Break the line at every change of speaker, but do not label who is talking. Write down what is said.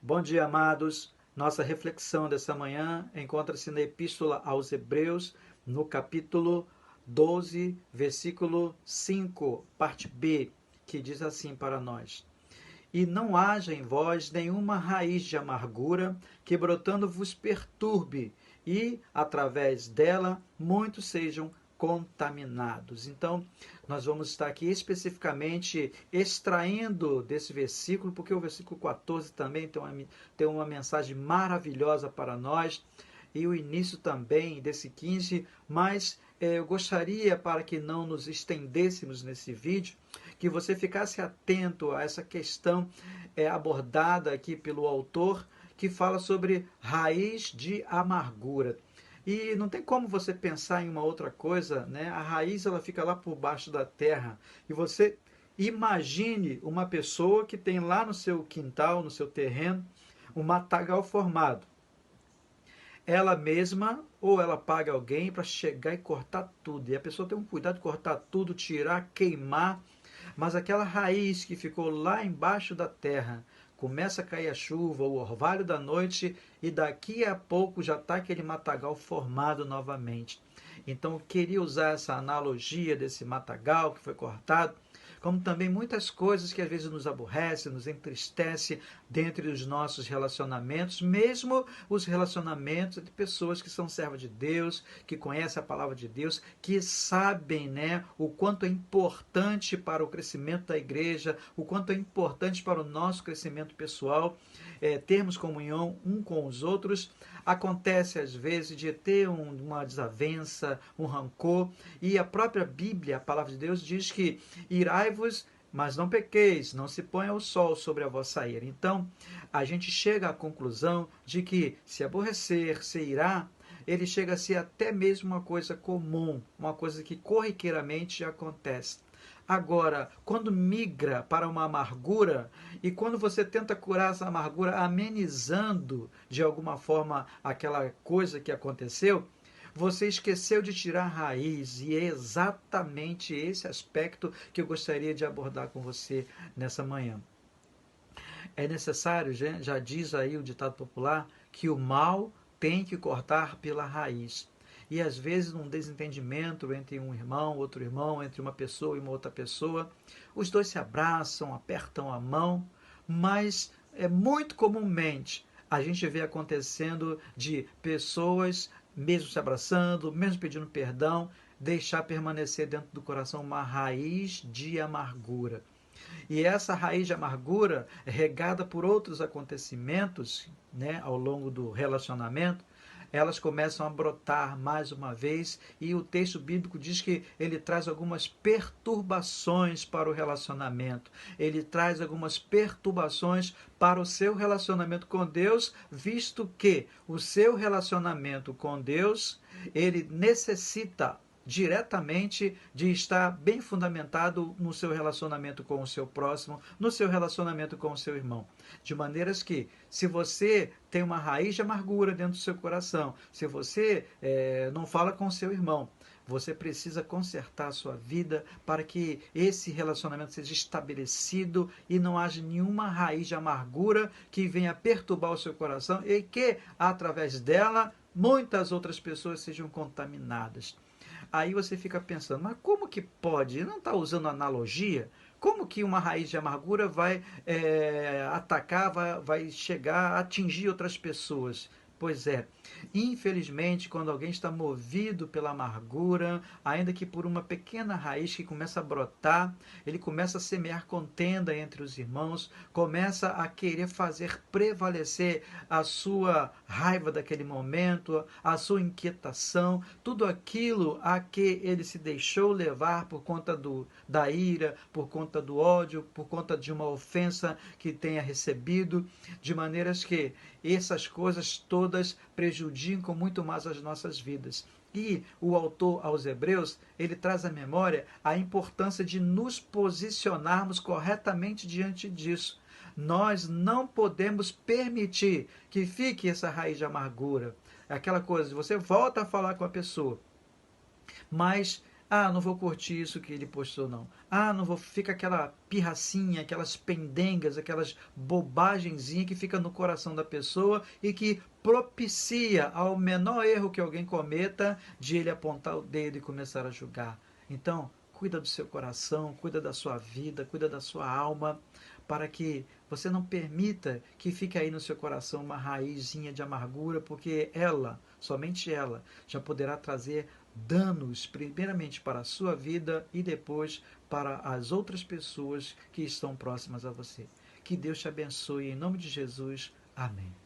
Bom dia, amados. Nossa reflexão dessa manhã encontra-se na Epístola aos Hebreus, no capítulo 12, versículo 5, parte B, que diz assim para nós: E não haja em vós nenhuma raiz de amargura que brotando vos perturbe, e através dela muitos sejam contaminados. Então, nós vamos estar aqui especificamente extraindo desse versículo, porque o versículo 14 também tem uma mensagem maravilhosa para nós, e o início também desse 15, mas eu gostaria, para que não nos estendêssemos nesse vídeo, que você ficasse atento a essa questão abordada aqui pelo autor, que fala sobre raiz de amargura. E não tem como você pensar em uma outra coisa, né? A raiz ela fica lá por baixo da terra. E você imagine uma pessoa que tem lá no seu quintal, no seu terreno, um matagal formado. Ela mesma ou ela paga alguém para chegar e cortar tudo. E a pessoa tem um cuidado de cortar tudo, tirar, queimar. Mas aquela raiz que ficou lá embaixo da terra, começa a cair a chuva, o orvalho da noite, e daqui a pouco já está aquele matagal formado novamente. Então eu queria usar essa analogia desse matagal que foi cortado, como também muitas coisas que às vezes nos aborrecem, nos entristece dentro dos nossos relacionamentos, mesmo os relacionamentos de pessoas que são servas de Deus, que conhecem a palavra de Deus, que sabem, né, o quanto é importante para o crescimento da igreja, o quanto é importante para o nosso crescimento pessoal, termos comunhão um com os outros. Acontece às vezes de ter uma desavença, um rancor, e a própria Bíblia, a palavra de Deus, diz que irai-vos, mas não pequeis, não se ponha o sol sobre a vossa ira. Então, a gente chega à conclusão de que se aborrecer, se irá, ele chega a ser até mesmo uma coisa comum, uma coisa que corriqueiramente acontece. Agora, quando migra para uma amargura, e quando você tenta curar essa amargura amenizando de alguma forma aquela coisa que aconteceu, você esqueceu de tirar a raiz, e é exatamente esse aspecto que eu gostaria de abordar com você nessa manhã. É necessário, já diz aí o ditado popular, que o mal tem que cortar pela raiz. E às vezes num desentendimento entre um irmão, outro irmão, entre uma pessoa e uma outra pessoa, os dois se abraçam, apertam a mão, mas muito comumente a gente vê acontecendo de pessoas, mesmo se abraçando, mesmo pedindo perdão, deixar permanecer dentro do coração uma raiz de amargura. E essa raiz de amargura, regada por outros acontecimentos, né, ao longo do relacionamento, elas começam a brotar mais uma vez, e o texto bíblico diz que ele traz algumas perturbações para o relacionamento. Ele traz algumas perturbações para o seu relacionamento com Deus, visto que o seu relacionamento com Deus, ele necessita diretamente de estar bem fundamentado no seu relacionamento com o seu próximo, no seu relacionamento com o seu irmão. De maneiras que, se você tem uma raiz de amargura dentro do seu coração, se você não fala com o seu irmão, você precisa consertar a sua vida para que esse relacionamento seja estabelecido e não haja nenhuma raiz de amargura que venha perturbar o seu coração e que, através dela, muitas outras pessoas sejam contaminadas. Aí você fica pensando, mas como que pode? Ele não está usando analogia? Como que uma raiz de amargura vai atacar, vai chegar a atingir outras pessoas? Pois é, infelizmente, quando alguém está movido pela amargura, ainda que por uma pequena raiz que começa a brotar, ele começa a semear contenda entre os irmãos, começa a querer fazer prevalecer a sua raiva daquele momento, a sua inquietação, tudo aquilo a que ele se deixou levar por conta da ira, por conta do ódio, por conta de uma ofensa que tenha recebido, de maneiras que essas coisas todas prejudicam muito mais as nossas vidas. E o autor aos Hebreus, ele traz à memória a importância de nos posicionarmos corretamente diante disso. Nós não podemos permitir que fique essa raiz de amargura. Aquela coisa, você volta a falar com a pessoa, mas Ah, não vou curtir isso que ele postou, não. Ah, não vou. Fica aquela pirracinha, aquelas pendengas, aquelas bobagenzinhas que fica no coração da pessoa e que propicia ao menor erro que alguém cometa de ele apontar o dedo e começar a julgar. Então, cuida do seu coração, cuida da sua vida, cuida da sua alma, para que você não permita que fique aí no seu coração uma raizinha de amargura, porque ela, somente ela, já poderá trazer danos, primeiramente para a sua vida e depois para as outras pessoas que estão próximas a você. Que Deus te abençoe em nome de Jesus. Amém.